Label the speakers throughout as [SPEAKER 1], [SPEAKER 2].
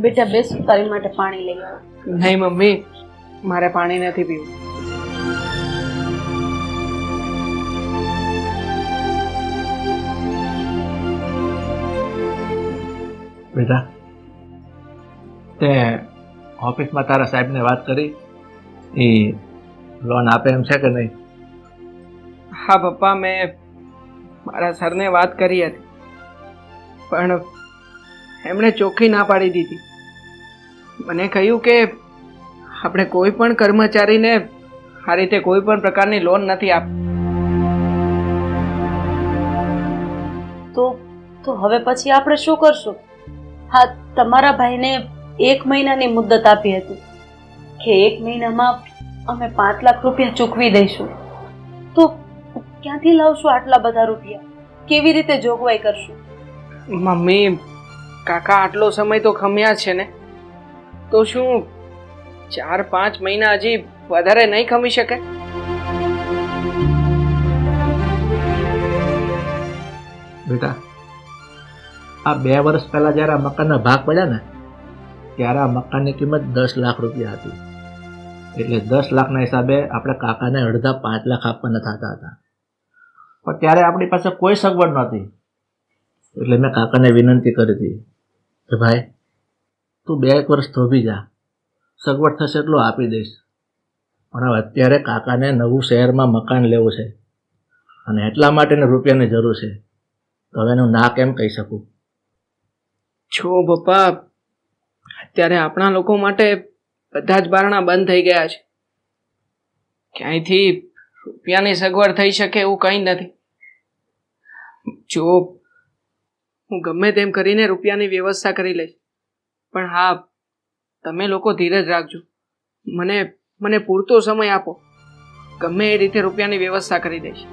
[SPEAKER 1] બેટા બેસ, તારી માટે પાણી લઈ આવો.
[SPEAKER 2] નહીં મમ્મી, મારે પાણી નથી પીવું.
[SPEAKER 3] બેટા, તે ઓફિસમાં તારા સાહેબને વાત કરી? એ લોન આપે એમ છે કે નહીં?
[SPEAKER 2] હા પપ્પા, મેં મારા સરને વાત કરી હતી, પણ એમણે ચોખ્ખી ના પાડી દીધી. મને કહ્યું કે આપણે કોઈ પણ કર્મચારીને આ રીતે કોઈ પણ પ્રકારની લોન નથી આપી.
[SPEAKER 1] તો હવે પછી આપણે શું કરશું? હા, તમારા ભાઈને 1 મહિનાની મુદત આપી હતી કે 1 મહિનામાં અમે 5 લાખ રૂપિયા ચૂકવી દઈશું. તો ક્યાંથી લાવશું આટલા બધા રૂપિયા? કેવી રીતે જોગવાઈ કરશું?
[SPEAKER 2] મમ્મી, કાકા આટલો સમય તો ખમ્યા છે ને, તો શું 4-5 મહિના હજી વધારે નહીં ખમી શકે?
[SPEAKER 3] બેટા, આ 2 વર્ષ પહેલા જ્યારે આ મકાનના ભાગ પડ્યા ને, ત્યારે આ મકાનની કિંમત 10 લાખ રૂપિયા હતી. એટલે 10 લાખના હિસાબે આપણે કાકાને અડધા 5 લાખ આપવાના થતા હતા. પણ ત્યારે આપણી પાસે કોઈ સગવડ નહોતી. એટલે મેં કાકાને વિનંતી કરી હતી કે ભાઈ, તું 2 વર્ષ થોભી જા, સગવડ થશે એટલું આપી દઈશ. પણ હવે અત્યારે કાકાને નવું શહેરમાં મકાન લેવું છે અને એટલા માટે રૂપિયાની જરૂર છે. તો હવે એનું ના કેમ કહી શકું?
[SPEAKER 2] જો પપ્પા, અત્યારે આપણા લોકો માટે બધા જ બારણા બંધ થઈ ગયા છે. ક્યાંયથી રૂપિયાની સગવડ થઈ શકે એવું કંઈ નથી. જો હું ગમે તેમ કરીને રૂપિયાની વ્યવસ્થા કરી લઈશ, પણ હા, તમે લોકો ધીરજ રાખજો. મને પૂરતો સમય આપો, ગમે એ રીતે રૂપિયાની વ્યવસ્થા કરી દઈશ.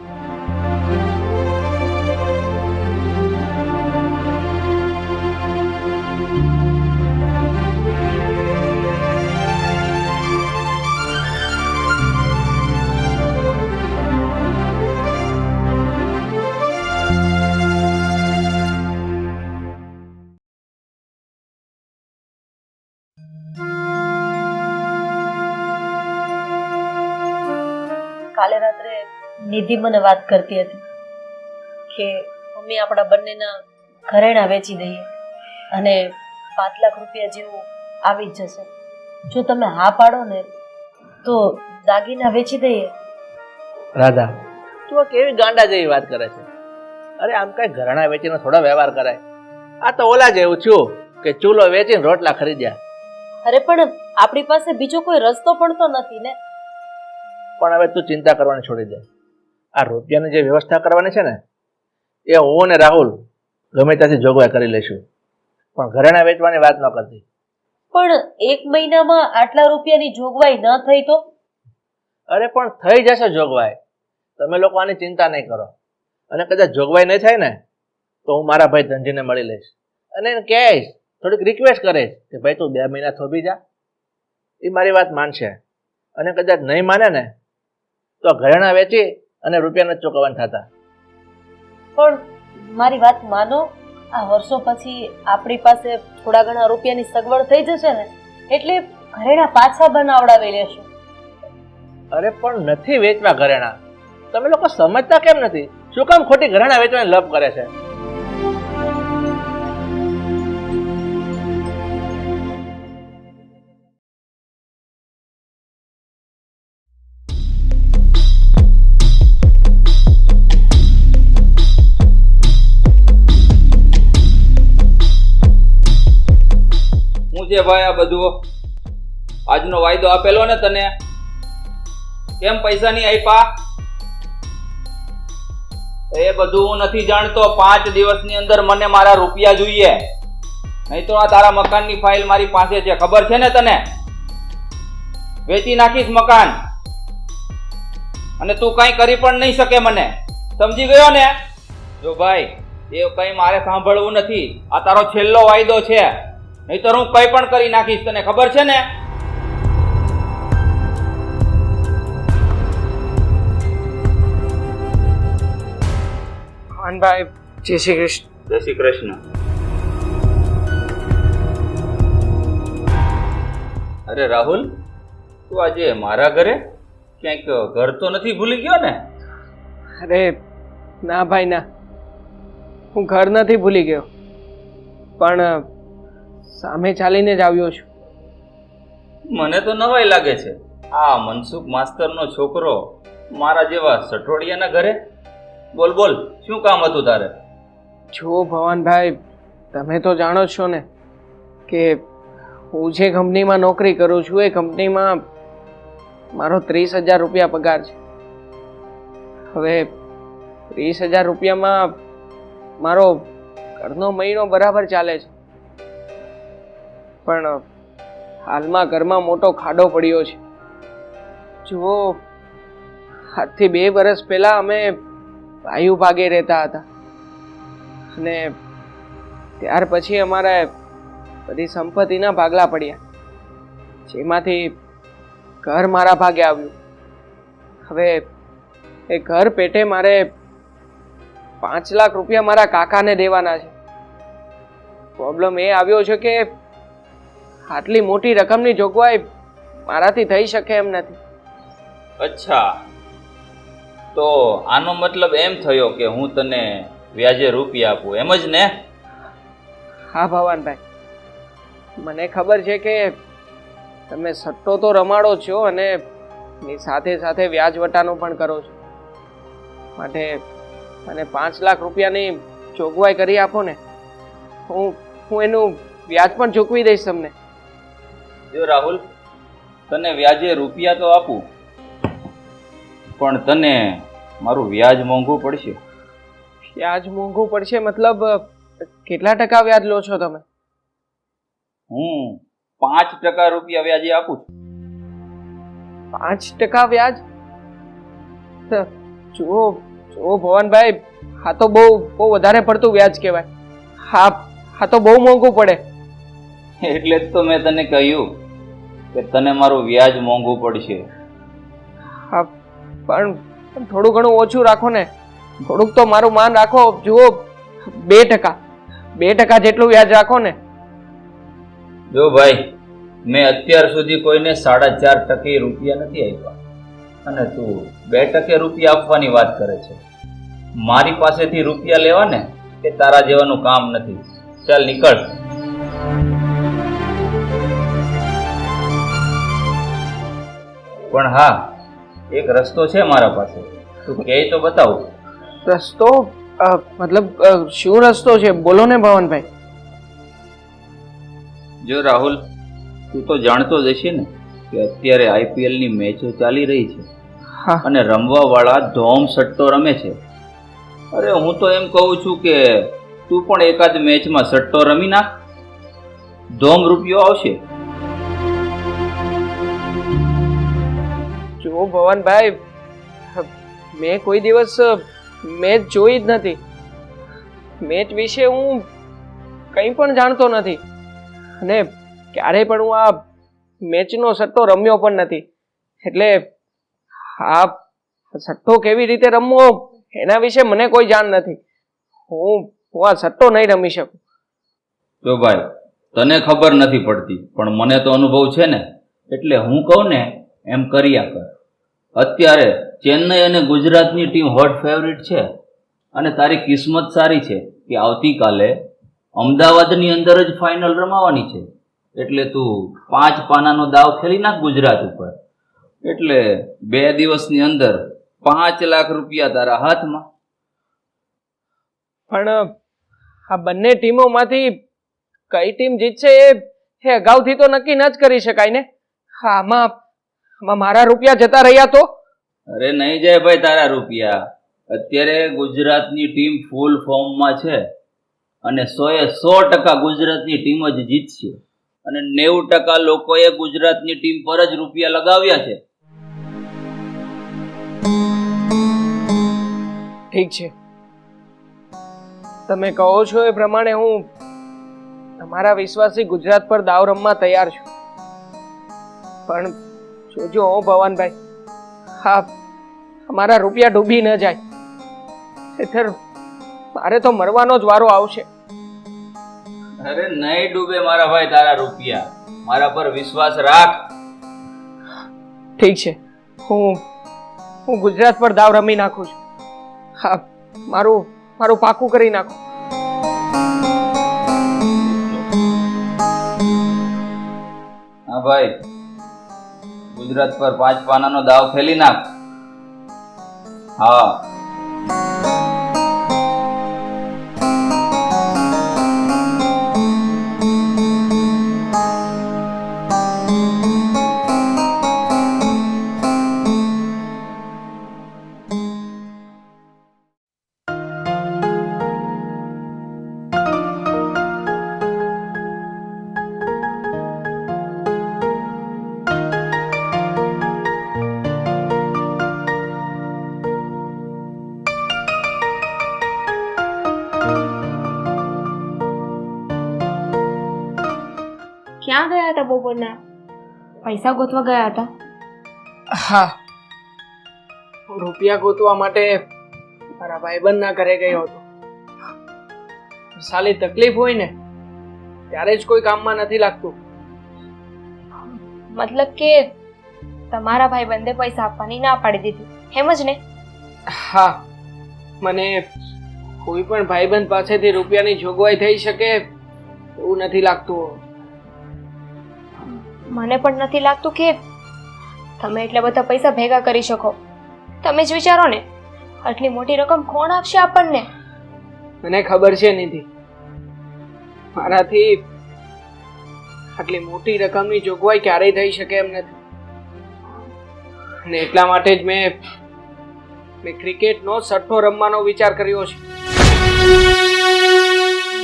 [SPEAKER 1] કાલે રાત્રે નિધિ મને વાત કરતી હતી કે મમ્મી આપણા બંનેના ઘરેણાં વેચી દઈએ અને 5 લાખ રૂપિયા જેવું આવી જ જશે. જો તમે હા પાડો ને તો દાગીના વેચી દઈએ.
[SPEAKER 3] રાધા, તું આ કેવી ગાંડા જેવી વાત કરે છે? અરે આમ કઈ ઘરેણાં વેચીને થોડા વ્યવહાર કરાય? આ તો ઓલા જેવું છું કે ચૂલો વેચીને રોટલા ખરીદ્યા.
[SPEAKER 1] અરે પણ આપણી પાસે બીજો કોઈ રસ્તો પણ તો નથી ને.
[SPEAKER 3] પણ હવે તું ચિંતા કરવાની છોડી દે. આ રૂપિયાની જે વ્યવસ્થા કરવાની છે ને, એ હું ને રાહુલ ગમે ત્યાંથી જોગવાઈ કરી લઈશું. પણ ઘરેણાં વેચવાની વાત ન કરતી.
[SPEAKER 1] પણ 1 મહિનામાં આટલા રૂપિયાની જોગવાઈ ન થઈ તો?
[SPEAKER 3] અરે પણ થઈ જશે જોગવાઈ. તમે લોકો આની ચિંતા નહીં કરો. અને કદાચ જોગવાઈ નહીં થાય ને તો હું મારા ભાઈ ધનજીને મળી લઈશ અને એને કહીશ, થોડીક રિક્વેસ્ટ કરીશ કે ભાઈ તું 2 મહિના થોભી જા. એ મારી વાત માનશે. અને કદાચ નહીં માને ને તો ઘરેણાં વેચી અને રૂપિયા નથી ચૂકવવાના થતા.
[SPEAKER 1] પણ મારી વાત માનો, આ વર્ષો પછી આપણી પાસે થોડા ઘણા રૂપિયાની સગવડ થઈ જશે ને, એટલે ઘરેણાં પાછા બનાવડાવી લેશું.
[SPEAKER 3] અરે પણ નથી વેચવા ઘરેણાં. તમે લોકો સમજતા કેમ નથી? શું કામ ખોટી ઘરેણાં વેચવાની લપ કરે છે?
[SPEAKER 4] હું છે ભાઈ આ બધું? આજનો વાયદો આપેલો ને તને, કેમ પૈસા નહીં આપ્યા? એ બધું હું નથી જાણતો. 5 દિવસની અંદર મને મારા રૂપિયા જોઈએ, નહીં તો આ તારા મકાનની ફાઇલ મારી પાસે છે, ખબર છે ને તને? વેચી નાખીશ મકાન અને તું કઈ કરી પણ નહીં શકે મને. સમજી ગયો ને? જો ભાઈ, એ કઈ મારે સાંભળવું નથી. આ તારો છેલ્લો વાયદો છે, નહીતર હું કઈ પણ કરી નાખીશ, તને ખબર છે ને?
[SPEAKER 2] ભાઈ, જય શ્રી કૃષ્ણ.
[SPEAKER 4] જય શ્રી કૃષ્ણ. અરે રાહુલ, તું આજે મારા ઘરે ક્યાંક ઘર તો નથી ભૂલી ગયો ને?
[SPEAKER 2] અરે ના ભાઈ ના, હું ઘર નથી ભૂલી ગયો, પણ સામે ચાલીને જ આવ્યો છું.
[SPEAKER 4] મને તો નવાઈ લાગે છે, આ મનસુખ માસ્તરનો છોકરો મારા જેવા સટોડિયાના ઘરે. બોલ બોલ, શું કામ હતું તારે?
[SPEAKER 2] જો ભવાનભાઈ, તમે તો જાણો જ છો ને કે હું જે કંપનીમાં નોકરી કરું છું એ કંપનીમાં મારો 30,000 રૂપિયા પગાર છે. હવે 30,000 રૂપિયામાં મારો ઘરનો મહિનો બરાબર ચાલે છે, પણ હાલમાં ઘરમાં મોટો ખાડો પડ્યો છે. જુઓ, આજથી 2 વર્ષ પહેલા અમે વાયુ ભાગે રહેતા હતા અને ત્યાર પછી અમારે બધી સંપત્તિના ભાગલા પડ્યા, જેમાંથી ઘર મારા ભાગે આવ્યું. હવે એ ઘર પેટે મારે 5 લાખ રૂપિયા મારા કાકાને દેવાના છે. પ્રોબ્લેમ એ આવ્યો છે કે આટલી મોટી રકમની જોગવાઈ મારાથી થઈ શકે એમ નથી.
[SPEAKER 4] અચ્છા, તો આનો મતલબ એમ થયો કે હું તને વ્યાજે રૂપિયા આપું, એમ જ ને?
[SPEAKER 2] હા ભવાનભાઈ, મને ખબર છે કે તમે સટ્ટો તો રમાડો છો અને એની સાથે સાથે વ્યાજ વટાનું પણ કરો છો, માટે મને 5 લાખ રૂપિયાની જોગવાઈ કરી આપો ને, હું એનું વ્યાજ પણ ચૂકવી દઈશ તમને.
[SPEAKER 4] જો રાહુલ, તને વ્યાજે રૂપિયા તો આપું, પણ તને મારું વ્યાજ મોંઘું પડશે.
[SPEAKER 2] વ્યાજ મોંઘું પડશે મતલબ કેટલા ટકા વ્યાજ લો છો તમે?
[SPEAKER 4] હું 5% રૂપિયા વ્યાજે આપું છું.
[SPEAKER 2] 5% વ્યાજ? જુઓ જુઓ ભવાનભાઈ, આ તો બહુ વધારે પડતું વ્યાજ કહેવાય. હા તો બહુ મોંઘું પડે.
[SPEAKER 4] એટલે જ તો મેં તને કહ્યું કે તને મારું વ્યાજ મોંઘું પડશે.
[SPEAKER 2] હા, પણ થોડું ઘણું ઓછું રાખો ને, થોડુંક તો મારું માન રાખો. જુઓ, 2% જેટલું વ્યાજ રાખો ને.
[SPEAKER 4] જો ભાઈ, મેં અત્યાર સુધી કોઈને 4.5% રૂપિયા નથી આપ્યા, અને તું 2% રૂપિયા આપવાની વાત કરે છે. મારી પાસેથી રૂપિયા લેવા ને એ તારા જેવાનું કામ નથી. ચાલ નીકળ. પણ હા, એક રસ્તો છે મારા પાસે, તું કહે તો બતાવું.
[SPEAKER 2] રસ્તો? મતલબ શું રસ્તો છે? બોલો ને ભવનભાઈ.
[SPEAKER 4] જો રાહુલ, તું તો જાણતો જ હશે ને કે અત્યારે IPL ની મેચો ચાલી રહી છે.
[SPEAKER 2] હા.
[SPEAKER 4] અને રમવા વાળા ધોમ સટ્ટો રમે છે. અરે હું તો એમ કહું છું કે તું પણ એકાદ મેચમાં સટ્ટો રમી નાખ, ધોમ રૂપિયો આવશે.
[SPEAKER 2] જો ભવનભાઈ, મેં કોઈ દિવસ મેચ જોઈ જ નથી. મેચ વિશે હું કંઈ પણ જાણતો નથી અને ક્યારેય પણ હું આ મેચનો સટ્ટો રમ્યો પણ નથી. એટલે આ સટ્ટો કેવી રીતે રમવો એના વિશે મને કોઈ જાણ નથી. હું આ સટ્ટો નહીં રમી શકું.
[SPEAKER 4] જો ભાઈ, તને ખબર નથી પડતી, પણ મને તો અનુભવ છે ને, એટલે હું કહું ને એમ કર્યા કર. અત્યારે ચેન્નઈ અને ગુજરાતની ટીમ હોટ ફેવરિટ છે, અને તારી કિસ્મત સારી છે કે આવતીકાલે અમદાવાદની અંદર જ ફાઇનલ રમાવાની છે. એટલે તું 5 પાનાનો દાવ ખેલી નાખ ગુજરાત ઉપર, એટલે 2 દિવસની અંદર 5 લાખ રૂપિયા તારા હાથમાં.
[SPEAKER 2] પણ આ બંને ટીમોમાંથી કઈ ટીમ જીતશે એ અગાઉથી તો નક્કી ન જ કરી શકાય ને. આમાં મારા રૂપિયા જતા રહ્યા તો?
[SPEAKER 4] અરે નહીં જાય ભાઈ તારા રૂપિયા. અત્યારે ગુજરાતની ટીમ ફૂલ ફોર્મમાં છે, અને 100% ગુજરાતની ટીમ જ જીતશે, અને 90% લોકોએ ગુજરાતની ટીમ પર જ રૂપિયા લગાવ્યા છે.
[SPEAKER 2] ઠીક છે, તમે કહો છો એ પ્રમાણે હું તમારા વિશ્વાસથી ગુજરાત પર દાવ રમવા તૈયાર છું. પણ જોજો ભવાનભાઈ, હા, અમારા રૂપિયા ડૂબી ન જાય. મારે તો મરવાનો જ વારો આવશે.
[SPEAKER 4] અરે નહીં ડૂબે મારા ભાઈ તારા રૂપિયા. મારા પર વિશ્વાસ રાખ.
[SPEAKER 2] ઠીક છે, હું ગુજરાત પર દાવ રમી નાખું છું. હા, મારું પાકું કરી નાખો.
[SPEAKER 4] હા ભાઈ, ગુજરાત પર 5 પાનાનો દાવ ફેલી નાખ. હા.
[SPEAKER 5] ક્યાં ગયા હતા બપોરના? પૈસા ગોતવા ગયા હતા?
[SPEAKER 2] હા, હું રૂપિયા ગોતવા માટે મારા ભાઈબંધના ઘરે ગયો હતો. સાલી તકલીફ હોય ને ત્યારે જ કોઈ કામમાં નથી લાગતું.
[SPEAKER 5] મતલબ કે તમારા ભાઈબંધે પૈસા આપવાની ના પાડી દીધી, એમ જ ને?
[SPEAKER 2] હા, મને કોઈ પણ ભાઈબંધ પાસેથી રૂપિયાની જોગવાઈ થઈ શકે એવું નથી લાગતું.
[SPEAKER 5] મને પણ નથી લાગતું કે તમે એટલા બધા પૈસા ભેગા કરી શકો. તમે જ વિચારો ને, આટલી મોટી રકમ કોણ આપશે આપણને?
[SPEAKER 2] મને ખબર છે નિધિ, મારાથી આટલી મોટી રકમની જોગવાઈ ક્યારેય થઈ શકે એમ નથી. અને એટલા માટે જ મેં ક્રિકેટનો સટ્ટો રમવાનો વિચાર કર્યો છે.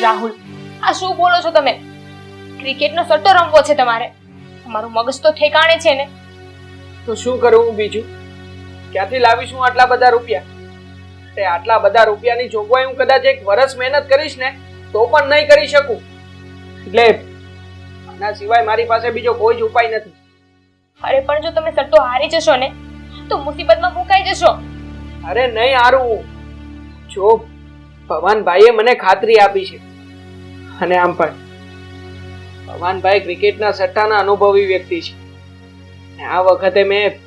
[SPEAKER 5] રાહુલ, આ શું બોલો છો તમે? ક્રિકેટનો સટ્ટો રમવો છે તમારે? તમારું મગજ તો ઠેકાણે છે ને?
[SPEAKER 2] તો શું કરું હું બીજું? ક્યાંથી લાવીશું આટલા બધા રૂપિયા? આટલા બધા રૂપિયાની જોગવાઈ હું કદાચ 1 વર્ષ મહેનત કરીશ ને તો પણ નહીં કરી શકું. એટલે આના સિવાય મારી પાસે બીજો કોઈ જ ઉપાય નથી.
[SPEAKER 5] અરે પણ જો તમે સટ્ટો હારી જશો ને તો મુસીબતમાં મુકાઈ જશો.
[SPEAKER 2] અરે નહીં હારું. જો ભવાનભાઈએ મને ખાતરી આપી છે, અને આમ પણ ભવાનભાઈ ક્રિકેટના સટ્ટાના અનુભવી વ્યક્તિ છે. આ વખતે મેં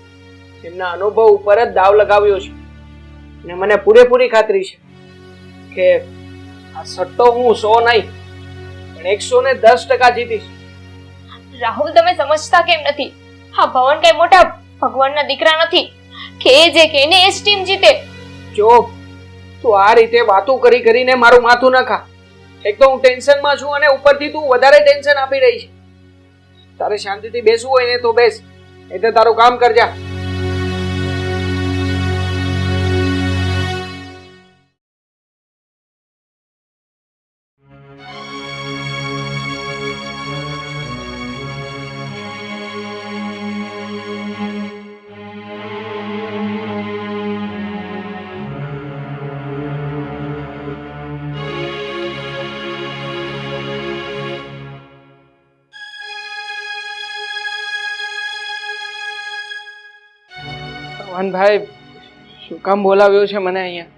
[SPEAKER 2] એમના અનુભવ ઉપર જ દાવ લગાવ્યો છે, અને મને પૂરેપૂરી ખાતરી છે કે આ સટ્ટો હું 100 નહીં પણ 110% જીતીશ.
[SPEAKER 5] રાહુલ, તમે સમજતા કેમ નથી? હા, ભવન કઈ મોટા ભગવાનના દીકરા નથી કે એ જે કે એને એ જ ટીમ જીતે.
[SPEAKER 2] જો તું આ રીતે વાતો કરીને મારું માથું ન ખા. એક તો હું ટેન્શનમાં છું અને ઉપરથી તું વધારે ટેન્શન આપી રહી છે. તારે શાંતિથી બેસવું હોય ને તો બેસ, એટલે તારું કામ કરજા. ભવાનભાઈ, શું કામ બોલાવ્યો છે મને અહીંયા?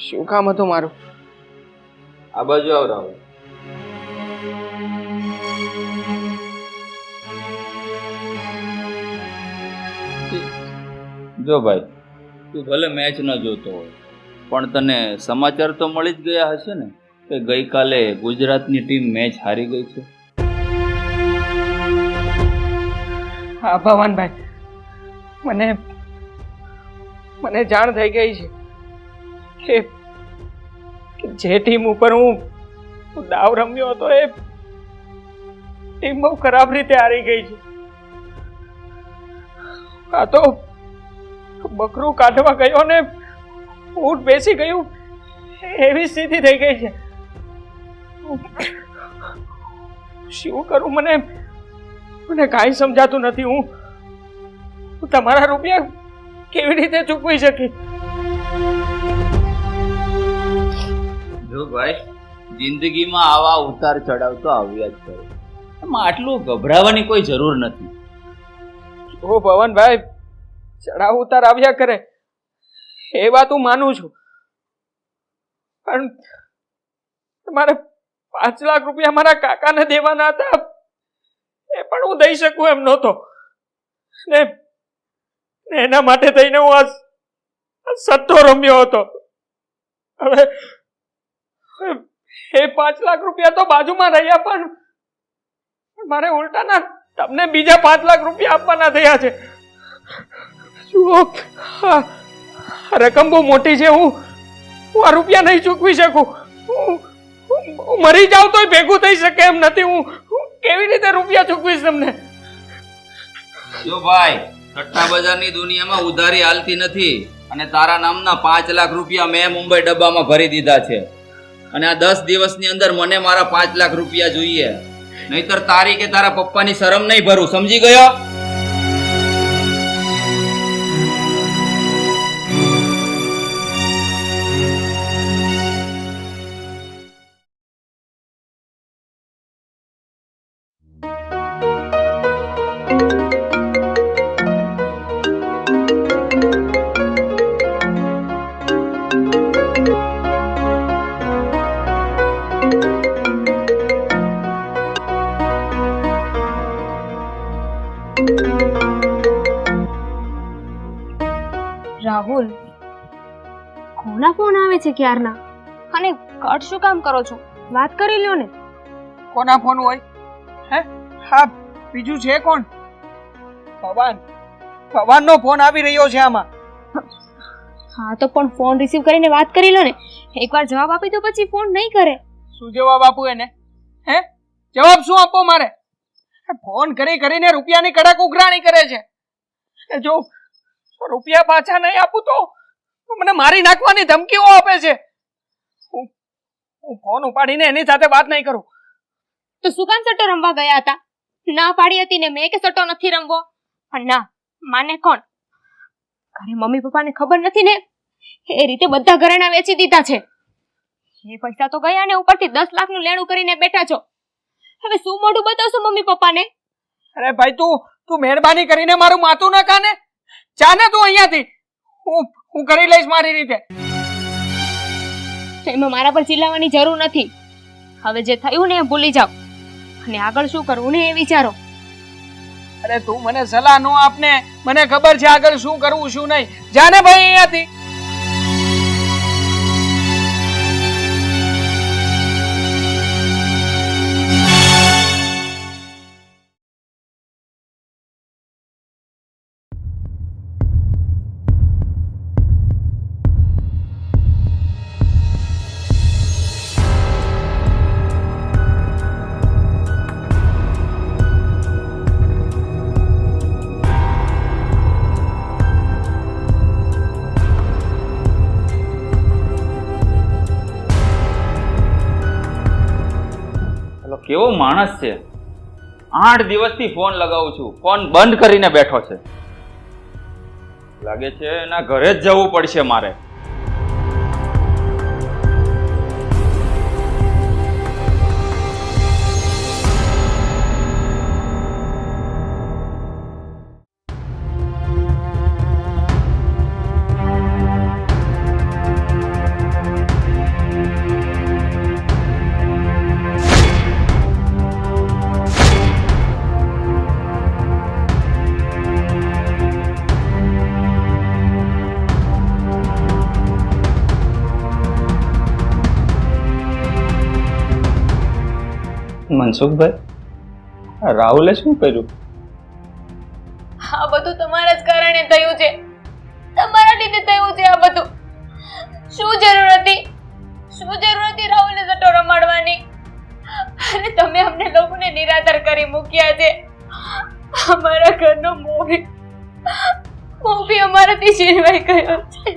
[SPEAKER 2] શું કામ હતું મારું?
[SPEAKER 4] આ બાજુ આવ રાહુલ. જો ભાઈ, તું ભલે મેચ ન જોતો હોય પણ તને સમાચાર તો મળી જ ગયા હશે ને કે ગઈકાલે ગુજરાતની ટીમ મેચ હારી ગઈ છે.
[SPEAKER 2] હા ભવાનભાઈ, મને જાણ થઈ ગઈ છે કે જે ટીમ ઉપર હું દાવ રમ્યો હતો એ ટીમ બહુ ખરાબ રીતે હારી ગઈ છે. આ તો બકરું કાઢવા ગયો ને ઊંટ બેસી ગયું એવી સ્થિતિ થઈ ગઈ છે. શું કરું મને કાંઈ સમજાતું નથી. હું તમારા રૂપિયા કેવી રીતે ચૂકવી શકી?
[SPEAKER 4] જો ભાઈ, જિંદગીમાં આવા ઉતાર ચડાવ તો આવ્યા જ કરે. એમાં આટલું ગભરાવાની કોઈ જરૂર નથી.
[SPEAKER 2] ઓ ભવનભાઈ, ચડાવ ઉતાર આવ્યા કરે એ વાત હું માનું છું, પણ મારે 5 લાખ રૂપિયા મારા કાકાને દેવાના હતા, એ પણ હું દઈ શકું એમ નહોતો. ને ને એના માટે થઈને હું આ સટ્ટો રમ્યો હતો. હવે એ 5 લાખ રૂપિયા તો બાજુમાં રહ્યા, પણ મારે ઉલટાના તમને બીજા 5 લાખ રૂપિયા આપવાના થયા છે. જુઓ, આ રકમ બહુ મોટી છે. હું આ રૂપિયા નહીં ચૂકવી શકું. હું મરી જાઉં તોય ભેગું થઈ શકે એમ નથી. હું કેવી રીતે રૂપિયા ચૂકવીશ તમને?
[SPEAKER 4] જો ભાઈ, સટ્ટા બજારની દુનિયામાં ઉધારી હાલતી નથી, અને તારા નામના 5 લાખ રૂપિયા મેં મુંબઈ ડબ્બામાં ભરી દીધા છે, અને આ 10 દિવસની અંદર મને મારા 5 લાખ રૂપિયા જોઈએ, નહીતર તારી કે તારા પપ્પાની શરમ નહીં ભરું. સમજી ગયો?
[SPEAKER 5] રાહુલ, કોના ફોન આવે છે ક્યારના? અને કટ શું કામ કરો છો? વાત કરી લ્યો ને.
[SPEAKER 2] કોના ફોન હોય? હે? હા, બીજું છે કોણ? ભવાનનો ફોન આવી રહ્યો છે આમાં.
[SPEAKER 5] હા તો પણ ફોન રિસીવ કરીને વાત કરી લો ને. એકવાર જવાબ આપી દો પછી ફોન નહીં કરે.
[SPEAKER 2] શું જવાબ આપું એને? હે? જવાબ શું આપો મારે? ફોન કરીને રૂપિયાની કડક ઉઘરાણી કરે છે. જો રૂપિયા પાછા નહીં આપું તો મને મારી નાખવાની ધમકીઓ આપે છે. હું ફોન ઉપાડીને એની સાથે વાત નહીં કરું.
[SPEAKER 5] તો શું કામ સટ્ટો રમવા ગયા હતા? ના પાડી હતી ને મેં કે સટ્ટો નથી રમવો. પણ ના માને કોણ? ઘરે મમ્મી પપ્પાને ખબર નથી ને, એ રીતે બધા ઘરેણા વેચી દીધા છે. એ પૈસા તો ગયા ને ઉપરથી 10 લાખનું લેણું કરીને બેઠા છો. હવે શું મોઢું બતાવશો મમ્મી પપ્પાને?
[SPEAKER 2] અરે ભાઈ, તું મહેરબાની કરીને મારું માથું ન કાને. જાને તું અહીંયાથી. હું કરી લઈશ મારી રીતે.
[SPEAKER 5] એમાં મારા પર ચિલ્લાવાની જરૂર નથી. હવે જે થયું ને એ ભૂલી જાઓ, અને આગળ શું કરવું ને એ વિચારો.
[SPEAKER 2] અરે તું મને સલાહ નો આપને. મને ખબર છે આગળ શું કરવું શું નહીં. જાને ભાઈ અહીંયાથી.
[SPEAKER 4] કેવો માણસ છે! 8 દિવસથી ફોન લગાવું છું, ફોન બંધ કરીને બેઠો છે. લાગે છે એના ઘરે જ જવું પડશે મારે. મનસુખભાઈ, રાહુલે શું કર્યું?
[SPEAKER 5] આ બધું તમારા જ કારણે થયું છે. તમારા લીધે થયું છે આ બધું. શું જરૂર હતી રાહુલને સટ્ટો રમાડવાની? અને તમે અમને લોકોને નિરાધાર કરી મૂક્યા છે. અમારા ઘરનો મોભી અમારાથી છીનવાઈ ગયો છે.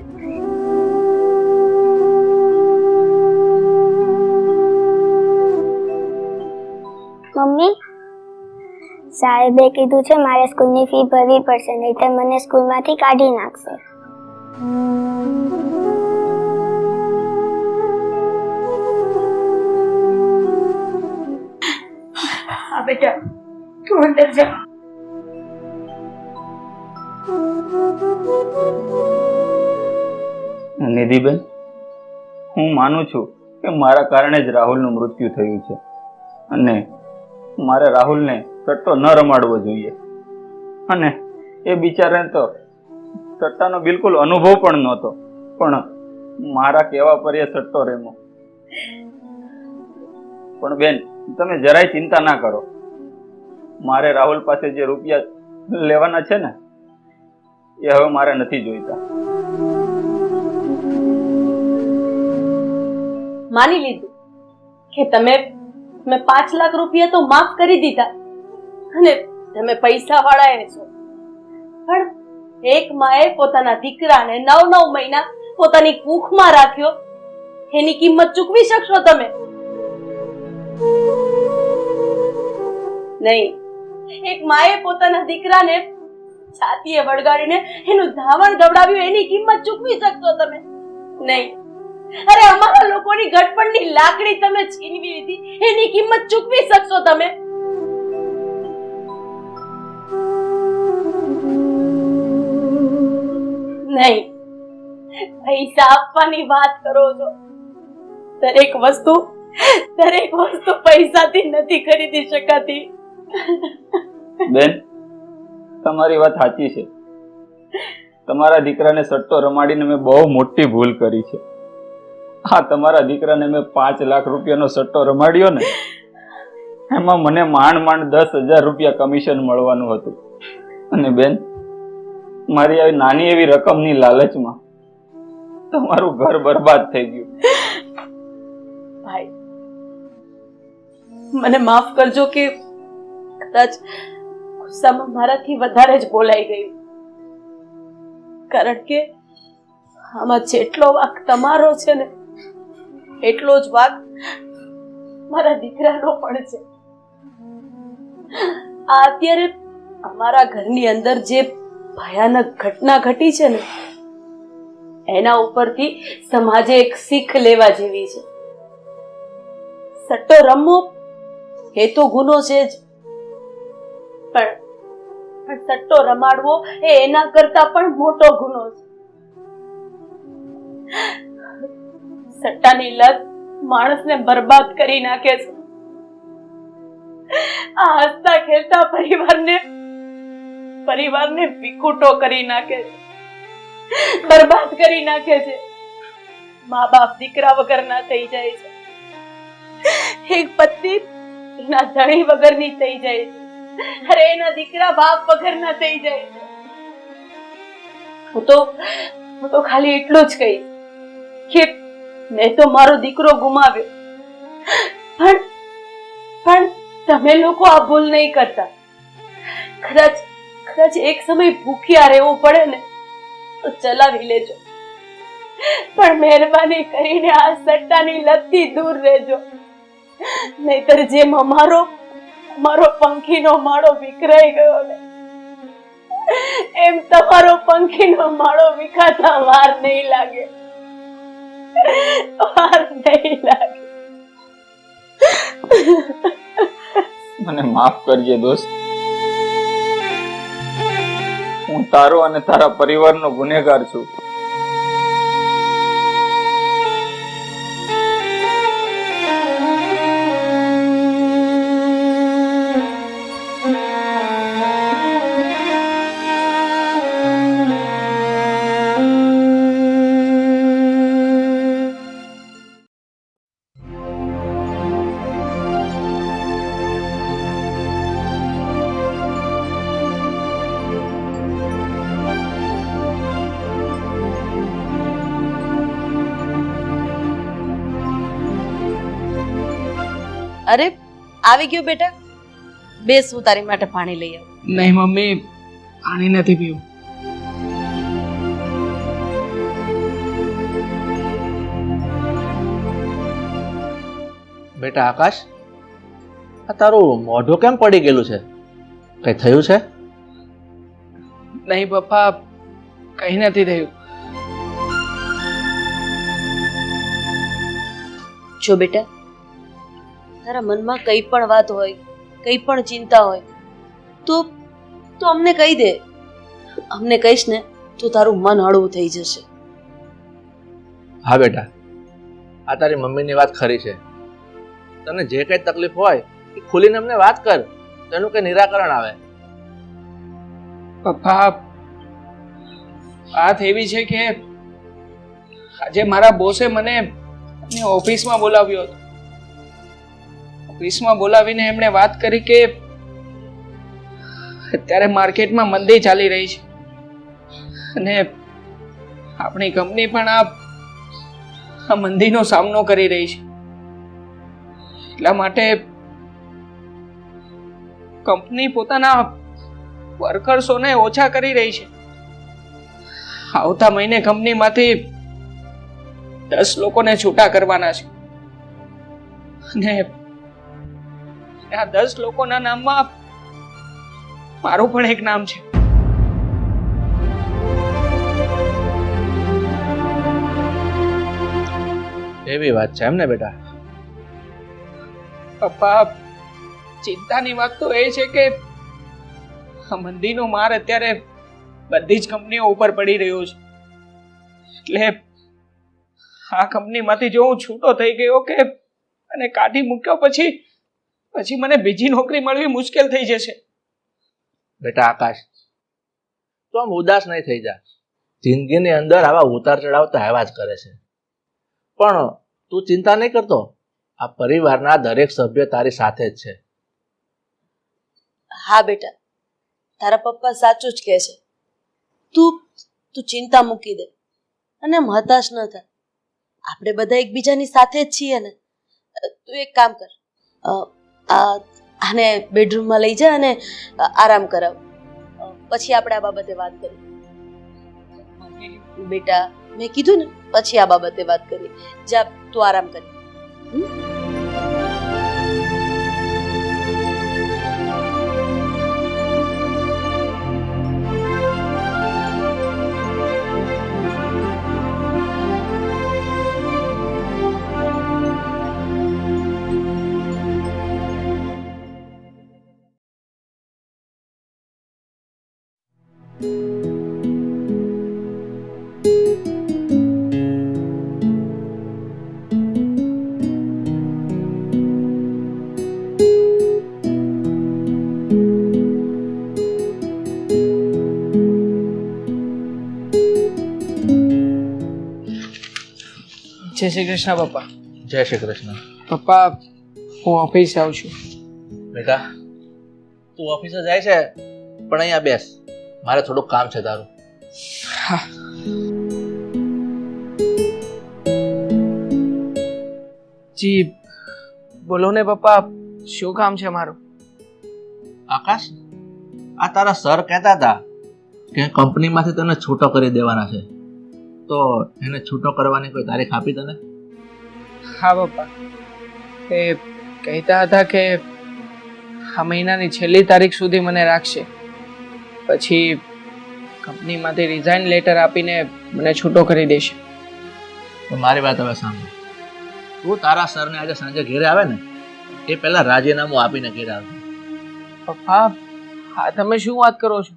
[SPEAKER 6] મમ્મી, સાહેબે કીધું છે મારે સ્કૂલની ફી ભરવી પડશે, નહીંતર મને સ્કૂલમાંથી કાઢી નાખશે.
[SPEAKER 5] હા બેટા, તું અંદર જા.
[SPEAKER 4] નિધિબેન, હું માનું છું કે મારા કારણે જ રાહુલનું મૃત્યુ થયું છે, અને મારે રાહુલને સટ્ટો ન રમાડવો જોઈએ. અને એ બિચારાને તો સટ્ટાનો બિલકુલ અનુભવ પણ નહોતો, પણ મારા કહેવા પર એ સટ્ટો રેમો. પણ બેન, તમે જરાય ચિંતા ના કરો. મારે રાહુલ પાસે જે રૂપિયા લેવાના છે ને, એ હવે મારે નથી જોઈતા.
[SPEAKER 1] માની લીધું કે તમે 5 લાખ રૂપિયા તો માફ કરી દીધા અને તમે પૈસા વાળા છો, પણ એક માએ પોતાના દીકરાને 9 મહિના પોતાની કુખમાં રાખ્યો, એની કિંમત ચૂકવી શકશો તમે? નહીં. એક માએ પોતાના દીકરાને છાતીએ વળગાડીને એનું ધાવણ દવડાવ્યું, એની કિંમત ચૂકવી શકશો તમે? નહીં. અરે અમારા લોકોની ઘડપણની લાકડી તમે છીનવી લીધી, એની કિંમત ચૂકવી શકશો તમે? નહીં. પૈસા આપવાની વાત કરો છો. દરેક વસ્તુ પૈસાથી નથી ખરીદી શકાતી.
[SPEAKER 4] બેન, તમારી વાત સાચી છે. તમારા દીકરાને સટ્ટો રમાડીને મેં બહુ મોટી ભૂલ કરી છે. હા, તમારા દીકરાને મેં 5 લાખ રૂપિયાનો સટ્ટો રમાડ્યો ને, એમાં મને માંડ 10,000 રૂપિયા કમિશન મળવાનું હતું. અને બેન, મારી આવી નાની એવી રકમની લાલચમાં તમારું ઘર બરબાદ થઈ ગયું.
[SPEAKER 1] ભાઈ, મને માફ કરજો કે કદાચ ગુસ્સામાં મારાથી વધારે જ બોલાઈ ગયું, કારણ કે આમાં જેટલો વાંક તમારો છે ને, એટલો જ વાંક મારા દીકરાનો પણ છે. આ અત્યારે અમારા ઘરની અંદર જે ભયાનક ઘટના ઘટી છે ને, એના ઉપરથી સમાજે એક શીખ લેવા જેવી છે. સટ્ટો રમવો એ તો ગુનો છે જ, પણ સટ્ટો રમાડવો એ એના કરતા પણ મોટો ગુનો છે. સટ્ટાની લત માણસને બરબાદ કરી નાખે છે. આ હસતા ખેલતા પરિવારને વિકુટો કરી નાખે છે, બરબાદ કરી નાખે છે. મા બાપ દીકરા વગરના થઈ જાય છે, એક પત્ની એના ધણી વગરની થઈ જાય છે, અરે એના દીકરા બાપ વગરના થઈ જાય છે. હું તો ખાલી એટલું જ કહીશ કે મેં તો મારો દીકરો ગુમાવ્યો, પણ તમે લોકો આ ભૂલ નહીં કરતા. કદાચ એક સમય ભૂખ્યા રહેવું પડે ને તો ચલાવી લેજો, પણ મહેરબાની કરીને આ સટ્ટાની લતથી દૂર રહેજો. નહીતર જેમ અમારો પંખીનો માળો વિખરાઈ ગયો ને, એમ તમારો પંખીનો માળો વિખાતા વાર નહીં લાગે.
[SPEAKER 4] મને માફ કરજે દોસ્ત. હું તારો અને તારા પરિવારનો ગુનેગાર છું.
[SPEAKER 1] અરે આવી ગયો બેટા, બેસ, હું તારી માટે પાણી લઈ આવું.
[SPEAKER 2] નહીં મમ્મી, પાણી નથી પીવું.
[SPEAKER 3] બેટા આકાશ, આ તારું મોઢું કેમ પડી ગયેલું છે? કઈ થયું છે?
[SPEAKER 2] નહીં પપ્પા, કઈ નથી થયું.
[SPEAKER 1] જો બેટા, તારા મનમાં કઈ પણ વાત હોય, કઈ પણ ચિંતા હોય તો અમને કહી દે. અમને કહીશ ને તો તારું મન હળવું થઈ જશે.
[SPEAKER 3] હા બેટા, આ તારી મમ્મીની વાત ખરી છે. તને જે કઈ તકલીફ હોય એ ખુલીને અમને વાત કર, તેનું કઈ નિરાકરણ આવે.
[SPEAKER 2] પપ્પા, વાત એવી છે કે આજે મારા બોસે મને ઓફિસમાં બોલાવ્યો હતો. ઓફિસમાં બોલાવીને એમણે વાત કરી કે અત્યારે માર્કેટમાં મંદી ચાલી રહી છે અને આપણી કંપની પણ આ મંદીનો સામનો કરી રહી છે. એટલા માટે કંપની પોતાના વર્કર્સોને ઓછા કરી રહી છે. આવતા મહિને કંપનીમાંથી 10 લોકોને છૂટા કરવાના છે અને આ 10 લોકોના નામમાં મારું પણ એક નામ છે.
[SPEAKER 3] એવી વાત છે એમ ને બેટા?
[SPEAKER 2] પપ્પા, ચિંતાની વાત તો એ છે કે આ મંદીનો માર અત્યારે બધી જ કંપનીઓ ઉપર પડી રહ્યો છે. એટલે આ કંપનીમાંથી જો હું છૂટો થઈ ગયો કે અને કાઢી મૂક્યો પછી મને બીજી નોકરી મળવી મુશ્કેલ થઈ જશે.
[SPEAKER 3] બેટા આકાશ, તો આમ ઉદાસ નહીં થઈ જા. જિંદગીની અંદર આવા ઉતાર ચઢાવ તો આવ્યા જ કરે છે, પણ તું ચિંતા નહીં કરતો. આ પરિવારના દરેક સભ્ય તારી સાથે જ છે.
[SPEAKER 1] હા બેટા, તારા પપ્પા સાચું જ કહે છે. તું ચિંતા મૂકી દે અને એમ હતાશ ન થાય. આપણે બધા એકબીજાની સાથે જ છીએ ને. તું એક કામ કર, આને બેડરૂમમાં લઈ જા અને આરામ કરાવ. પછી આપણે આ બાબતે વાત કરીએ. બેટા, મેં કીધું ને, પછી આ બાબતે વાત કરીએ. જા, તું આરામ કરી.
[SPEAKER 2] જય શ્રી કૃષ્ણ પપ્પા.
[SPEAKER 3] જય શ્રી કૃષ્ણ.
[SPEAKER 2] પપ્પા, હું ઓફિસે આવું છું.
[SPEAKER 3] બેટા, તું ઓફિસે જાય છે, પણ અહીંયા બેસ. મારે થોડુંક કામ છે તારું.
[SPEAKER 2] હા. જી બોલો ને પપ્પા, શું કામ છે મારું?
[SPEAKER 3] આકાશ, આ તારા સર કહેતા હતા કે કંપનીમાંથી તને છૂટો કરી દેવાના છે, તો એને છૂટો કરવાની કોઈ તારીખ આપી તને?
[SPEAKER 2] હા પપ્પા, એ કહેતા હતા કે આ મહિનાની છેલ્લી તારીખ સુધી મને રાખશે, પછી કંપનીમાંથી રિઝાઇન લેટર આપીને મને છૂટો કરી દેશે.
[SPEAKER 3] તો મારી વાત હવે સાંભળ. તું તારા સરને આજે સાંજે ઘેરે આવે ને, એ પહેલા રાજીનામું આપીને ઘેરે આવજો.
[SPEAKER 2] પપ્પા, હા તમે શું વાત કરો છો?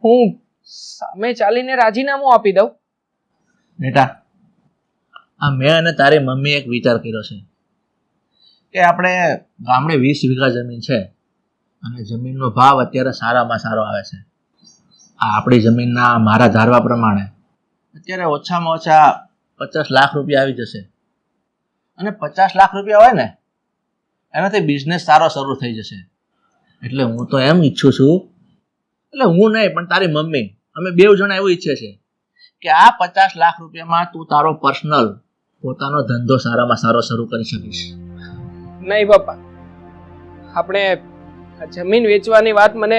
[SPEAKER 2] હું સામે ચાલીને રાજીનામું આપી દઉં?
[SPEAKER 3] બેટા, આ મેં અને તારી મમ્મી એક વિચાર કર્યો છે કે આપણે ગામડે 20 વીઘા જમીન છે અને જમીનનો ભાવ અત્યારે સારામાં સારો આવે છે. આ આપણી જમીનના મારા ધારવા પ્રમાણે અત્યારે ઓછામાં ઓછા 50 લાખ રૂપિયા આવી જશે, અને 50 લાખ રૂપિયા હોય ને એનાથી બિઝનેસ સારો શરૂ થઈ જશે. એટલે હું તો એમ ઈચ્છું છું, એટલે હું નહીં પણ તારી મમ્મી, અમે 2 જણા એવું ઈચ્છે છે કે આ 50 લાખ રૂપિયામાં તું તારો પર્સનલ પોતાનો ધંધો સારામાં સારો શરૂ કરી શકીશ.
[SPEAKER 2] નહીં પપ્પા, આપણે આ જમીન વેચવાની વાત મને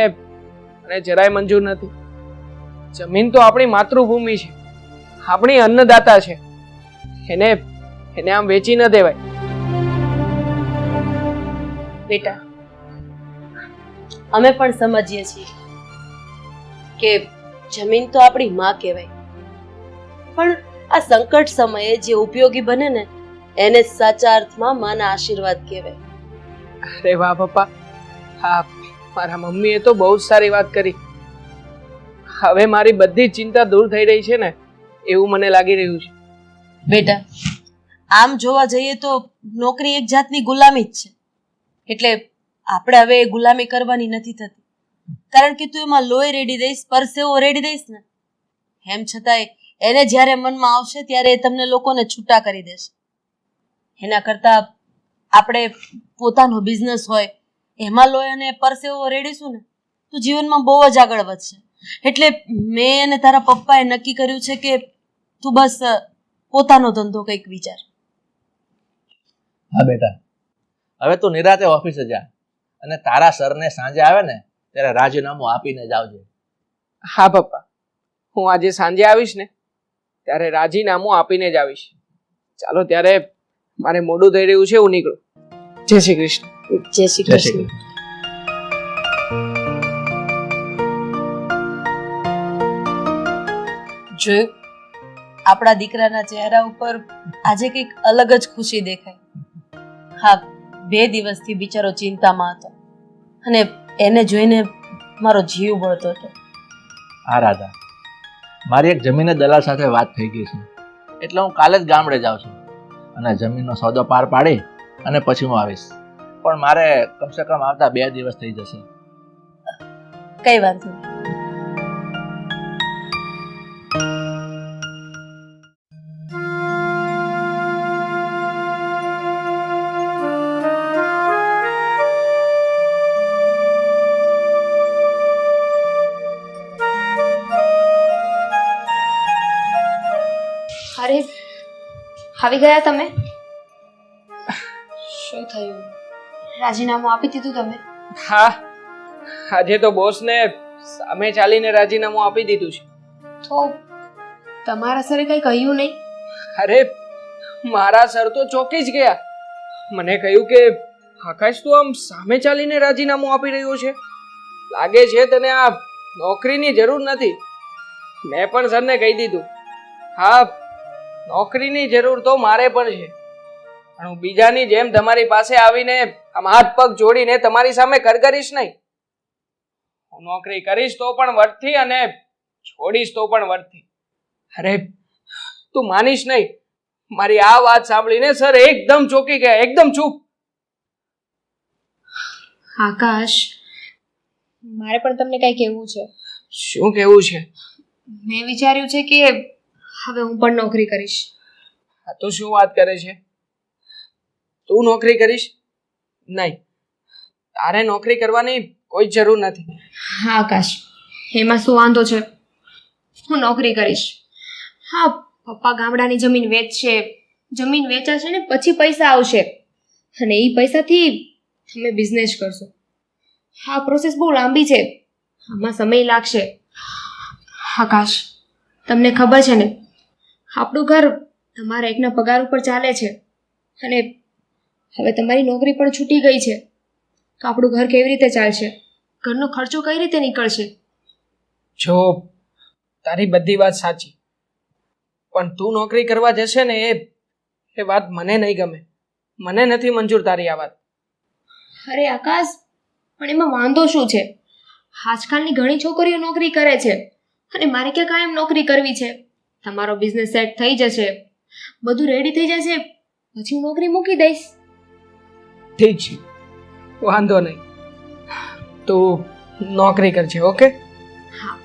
[SPEAKER 2] જરાય મંજૂર નથી. જમીન તો આપણી માતૃભૂમિ છે, આપણી અન્નદાતા છે. એને આમ વેચી ન દેવાય.
[SPEAKER 1] બેટા, અમે પણ સમજીએ છીએ કે જમીન તો આપણી માં કહેવાય, પણ આ સંકટ સમયે જે ઉપયોગી બને ને એને જ સાચા અર્થમાં માના આશીર્વાદ કહેવાય.
[SPEAKER 2] અરે વાહ પપ્પા, હા મારા મમ્મીએ તો બહુ જ સારી વાત કરી. હવે મારી બધી જ ચિંતા દૂર થઈ રહી છે ને, એવું મને લાગી રહ્યું છે.
[SPEAKER 1] બેટા, આમ જોવા જઈએ તો નોકરી એક જાતની ગુલામી જ છે. એટલે આપણે હવે એ ગુલામી કરવાની નથી થતી, કારણ કે તું એમાં લોહી રેડી દઈશ, પરસેવો રેડી દઈશ ને એમ છતાંય એને જ્યારે મનમાં આવશે ત્યારે એ તમને લોકોને છૂટા કરી દેશે. એના કરતાં આપણે પોતાનો બિઝનેસ હોય એમાં લોહી અને પરસેવો રેડીશું ને તો જીવનમાં બહુ જ આગળ વધશે. એટલે મેં અને તારા પપ્પાએ નક્કી કર્યું છે કે તું બસ પોતાનો ધંધો કંઈક વિચાર.
[SPEAKER 3] હા બેટા, હવે તું નિરાતે ઓફિસે જા અને તારા સરને સાંજે આવે ને ત્યારે રાજીનામું આપીને જ આવજે.
[SPEAKER 2] હા પપ્પા, હું આજે સાંજે આવીશ ને ત્યારે રાજીનામું આપીને જ આવીશ. ચાલો ત્યારે મારે મોડું થઈ રહ્યું છે, હું નીકળું. જય શ્રી કૃષ્ણ.
[SPEAKER 1] જય શ્રી
[SPEAKER 3] જય શ્રી
[SPEAKER 1] કૃષ્ણ.
[SPEAKER 3] કૃષ્ણ.
[SPEAKER 1] જોયું, આપણા દીકરાના ચહેરા ઉપર આજે કંઈક અલગ જ ખુશી દેખાય. હા, 2 દિવસથી બિચારો ચિંતામાં હતો અને એને જોઈને મારો જીવ બળતો હતો.
[SPEAKER 3] હા રાધા, મારી એક જમીન દલાલ સાથે વાત થઈ ગઈ છે, એટલે હું કાલે જ ગામડે જાઉં છું અને જમીનનો સોદો પાર પાડી અને પછી હું આવીશ. પણ મારે કમસે કમ આવતા 2 દિવસ થઈ જશે.
[SPEAKER 1] કઈ વાંધો નહીં.
[SPEAKER 5] અરે આવી ગયા તમે?
[SPEAKER 1] શું થયું?
[SPEAKER 5] રાજીનામું આપી દીધું તમે?
[SPEAKER 2] હા, આજે તો બોસને સામે ચાલીને રાજીનામું આપી દીધું છે.
[SPEAKER 5] તો તમારા સરે કંઈ કહ્યું નહીં?
[SPEAKER 2] અરે મારા સર તો ચોંકી જ ગયા. મને કહ્યું કે આકાશ તું આમ સામે ચાલીને રાજીનામું આપી રહ્યો છે, લાગે છે તને આ નોકરીની જરૂર નથી. મેં પણ સરને કહી દીધું, હા નોકરીની જરૂર તો મારે પણ છે, પણ હું બીજાની જેમ તમારી પાસે આવીને આમ હાથ પગ જોડીને તમારી સામે કરગરીશ નહીં. હું નોકરી કરીશ તો પણ વર્થથી અને છોડીશ તો પણ વર્થથી. અરે તું માનીશ નહીં, મારી આ વાત સાંભળીને સર એકદમ ચોંકી ગયા, એકદમ ચૂપ.
[SPEAKER 5] આકાશ, મારે પણ તમને કંઈ કહેવું છે.
[SPEAKER 2] શું કહેવું છે?
[SPEAKER 5] મેં વિચાર્યું છે કે હવે હું પણ નોકરી કરીશ.
[SPEAKER 2] આ તો શું વાત કરે છે? તું નોકરી કરીશ? નહીં, તારે નોકરી કરવાની કોઈ જરૂર નથી.
[SPEAKER 5] હા આકાશ, એમાં શું વાંધો છે? હું નોકરી કરીશ. હા, પપ્પા ગામડાની જમીન વેચશે, જમીન વેચાશે ને પછી પૈસા આવશે અને એ પૈસાથી અમે બિઝનેસ કરશું. હા, પ્રોસેસ બહુ લાંબી છે, આમાં સમય લાગશે. આકાશ, તમને ખબર છે ને આપણું ઘર તમારા એકના પગાર ઉપર ચાલે છે અને હવે તમારી નોકરી પણ છૂટી ગઈ છે, તો આપણું ઘર કેવી રીતે ચાલશે? ઘરનો ખર્ચો કઈ રીતે નીકળશે?
[SPEAKER 2] જો તારી બધી વાત સાચી, પણ તું નોકરી કરવા જશે ને એ વાત મને નહીં ગમે. મને નથી મંજૂર તારી આ વાત.
[SPEAKER 5] અરે આકાશ, પણ એમાં વાંધો શું છે? આજકાલની ઘણી છોકરીઓ નોકરી કરે છે અને મારે ક્યાં કાયમ નોકરી કરવી છે? તમારો બિઝનેસ સેટ થઈ જશે, બધું રેડી થઈ જશે, પછી હું નોકરી મૂકી દઈશ.
[SPEAKER 2] ઠીક છે, વાંધો નહીં, તું નોકરી કરજે. ઓકે?
[SPEAKER 5] હા,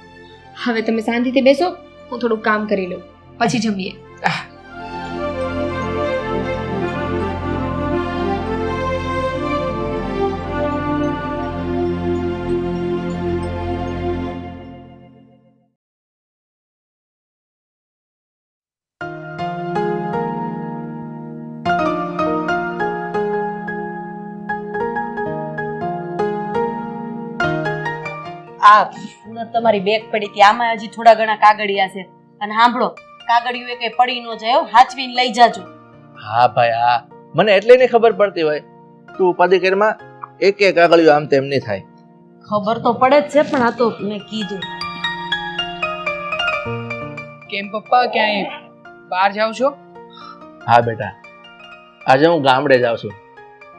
[SPEAKER 5] હવે તમે શાંતિથી બેસો, હું થોડુંક કામ કરી લઉં, પછી જમીએ.
[SPEAKER 1] આ તમારી બેગ પડી હતી, આમાં હજી થોડા ઘણા કાગળિયા છે. અને સાંભળો, કાગળિયું એ કઈ પડી ન જાય, હાચવીને લઈ જાજો.
[SPEAKER 3] હા ભાઈ, હા મને એટલે નહીં ખબર પડતી હોય, તું ઉપાધિ કરીમાં એક એક કાગળિયું આમ તેમ નહીં થાય.
[SPEAKER 1] ખબર તો પડે જ છે, પણ આ તો મેં કીધું.
[SPEAKER 2] કેમ પપ્પા, ક્યાંય બહાર જાવ છો?
[SPEAKER 3] હા બેટા, આજે હું ગામડે જાઉં છું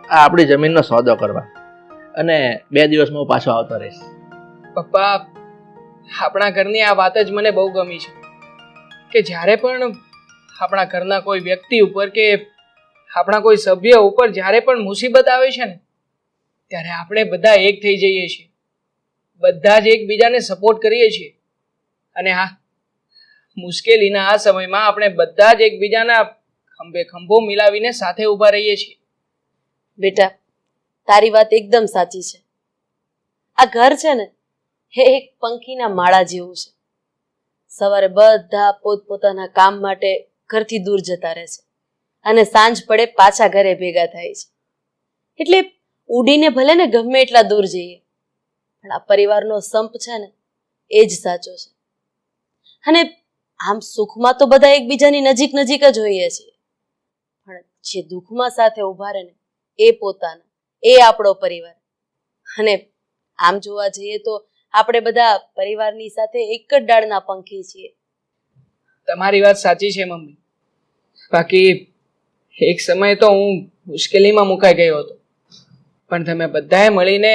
[SPEAKER 3] આ આપણી જમીનનો સોદો કરવા, અને 2 દિવસમાં હું પાછો આવતો રહીશ.
[SPEAKER 2] પપ્પા, આપણા ઘરની આ વાત જ મને બહુ ગમી છે કે જ્યારે પણ આપણા ઘરના કોઈ વ્યક્તિ ઉપર કે આપણા કોઈ સભ્ય ઉપર જ્યારે પણ મુસીબત આવે છે ને ત્યારે આપણે બધા એક થઈ જઈએ છીએ, બધા જ એકબીજાને સપોર્ટ કરીએ છીએ. અને હા, મુશ્કેલીના આ સમયમાં આપણે બધા જ એકબીજાના ખંભે ખંભો મિલાવીને સાથે ઊભા રહીએ છીએ.
[SPEAKER 1] બેટા, તારી વાત એકદમ સાચી છે. આ ઘર છે ને એ એક પંખીના માળા જેવું છે. સવારે બધા પોતપોતાના કામ માટે ઘરથી દૂર જતા રહે છે અને સાંજ પડે પાછા ઘરે ભેગા થાય છે. એટલે ઉડીને ભલે ને ગમે એટલા દૂર જઈએ, પણ આ પરિવારનો સંપ છે ને એ જ સાચો છે. અને આમ સુખમાં તો બધા એકબીજાની નજીક નજીક જ હોઈએ છીએ, પણ જે દુઃખમાં સાથે ઊભા રહે ને એ પોતાના, એ આપણો પરિવાર. અને આમ જોવા જઈએ તો આપણે બધા પરિવારની સાથે એક જ ડાળના પંખી છીએ.
[SPEAKER 2] તમારી વાત સાચી છે મમ્મી. બાકી એક સમય તો હું મુશ્કેલીમાં મુકાઈ ગયો હતો, પણ તમે બધાએ મળીને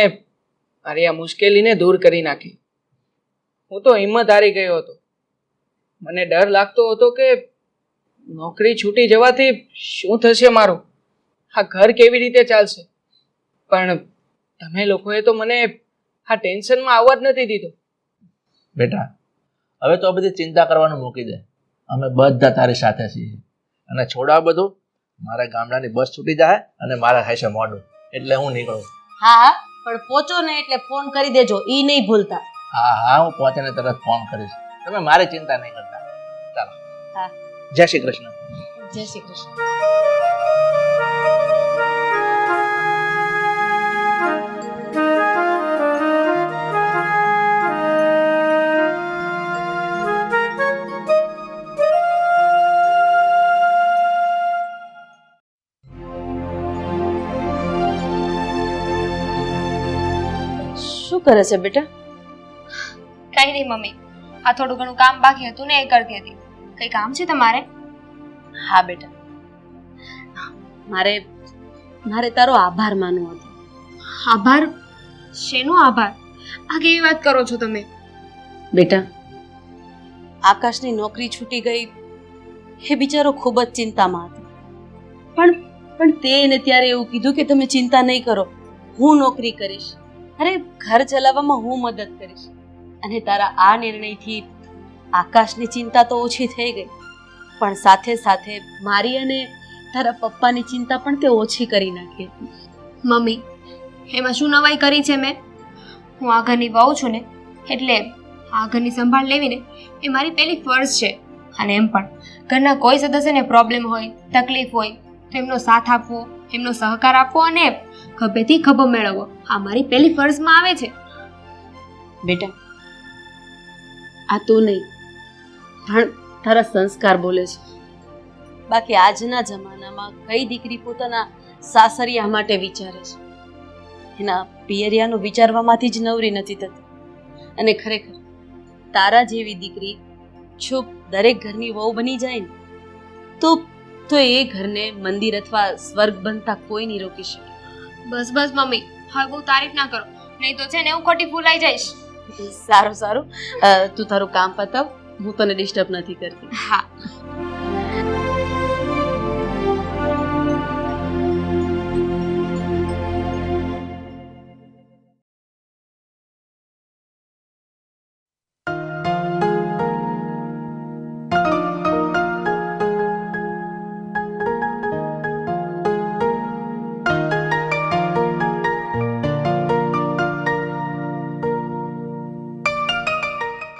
[SPEAKER 2] મારી આ મુશ્કેલીને દૂર કરી નાખી. હું તો હિંમત હારી ગયો હતો. મને ડર લાગતો હતો કે નોકરી છૂટી જવાથી શું થશે મારું, આ ઘર કેવી રીતે ચાલશે. પણ તમે લોકોએ તો મને આ ટેન્શનમાં આવવા જ નથી દીધો.
[SPEAKER 3] બેટા, હવે તો આ બધી ચિંતા કરવાનું મૂકી દે. અમે બધા તારી સાથે છીએ. અને છોડાવ બધું, મારા ગામડાની બસ છૂટી જાય અને મારા થાય છે મોડું, એટલે હું નીકળું.
[SPEAKER 1] હા હા, પણ પહોંચો ને એટલે ફોન કરી દેજો, ઈ નહીં ભૂલતા.
[SPEAKER 3] હા હા, હું પહોંચીને તરત ફોન કરીશ. તમે મારી ચિંતા નહીં કરતા. ચાલો,
[SPEAKER 1] હા,
[SPEAKER 3] જય શ્રી કૃષ્ણ.
[SPEAKER 1] જય શ્રી કૃષ્ણ. શું કરે છે બેટા?
[SPEAKER 5] કઈ નહીં મમ્મી, આ થોડું ઘણું કામ બાકી હતું ને એ કરતી હતી. કઈ કામ છે તમારે?
[SPEAKER 1] હા બેટા, મારે તારો આભાર માનવો હતો.
[SPEAKER 5] આભાર? શેનો આભાર? આ કેવી વાત કરો છો તમે?
[SPEAKER 1] બેટા, આકાશની નોકરી છૂટી ગઈ, એ બિચારો ખૂબ જ ચિંતામાં હતો. પણ તે એને ત્યારે એવું કીધું કે તમે ચિંતા નહીં કરો, હું નોકરી કરીશ. અરે, ઘર ચલાવવામાં હું મદદ કરીશ. અને તારા આ નિર્ણયથી આકાશની ચિંતા તો ઓછી થઈ ગઈ, પણ સાથે સાથે મારી અને તારા પપ્પાની ચિંતા પણ તે ઓછી કરી નાખી.
[SPEAKER 5] મમ્મી, એમાં શું નવાઈ કરી છે મેં? હું આ ઘરની વહુ છું ને, એટલે આ ઘરની સંભાળ લેવી ને એ મારી પહેલી ફરજ છે. અને એમ પણ ઘરના કોઈ સદસ્યને પ્રોબ્લેમ હોય, તકલીફ હોય તો એમનો સાથ આપવો, એમનો સહકાર આપવો અને ખભેથી ખભો મેળવવો, આ મારી પહેલી ફરજમાં આવે છે.
[SPEAKER 1] બેટા, આ તું નહીં, પણ તારા સંસ્કાર બોલે છે. બાકી આજના જમાનામાં કઈ દીકરી પોતાના સાસરિયા માટે વિચારે છે? એના પિયરિયાનું વિચારવામાંથી જ નવરી નથી થતી. અને ખરેખર તારા જેવી દીકરી જો દરેક ઘરની વહુ બની જાય ને તો એ ઘરને મંદિર અથવા સ્વર્ગ બનતા કોઈ નહીં રોકી શકે.
[SPEAKER 5] બસ બસ મમ્મી, હવે બહુ તારીફ ના કરો, નહીં તો છે ને હું ખોટી ફૂલાઈ જઈશ.
[SPEAKER 1] સારું, તું તારું કામ પતાવ, હું તને ડિસ્ટર્બ નથી કરતી.
[SPEAKER 5] હા.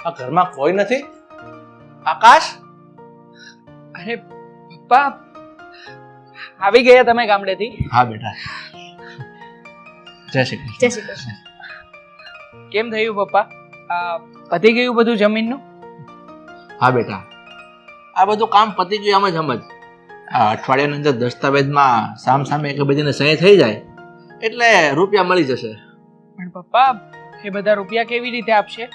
[SPEAKER 3] આ ઘરમાં કોઈ નથી. આકાશ,
[SPEAKER 2] અરે પપ્પા, આવી ગયા તમે ગામડેથી?
[SPEAKER 3] હા બેટા, જય શ્રી કૃષ્ણ.
[SPEAKER 5] જય શ્રી કૃષ્ણ.
[SPEAKER 2] કેમ થયું પપ્પા? પતી ગયું બધું જમીનનું?
[SPEAKER 3] હા બેટા, આ બધું કામ પતી ગયું આમ જ. આ અઠવાડિયાની અંદર દસ્તાવેજમાં સામસામે એકબીજાને સહી થઈ જાય એટલે રૂપિયા મળી જશે.
[SPEAKER 2] પણ પપ્પા, એ બધા રૂપિયા કેવી રીતે આપશે?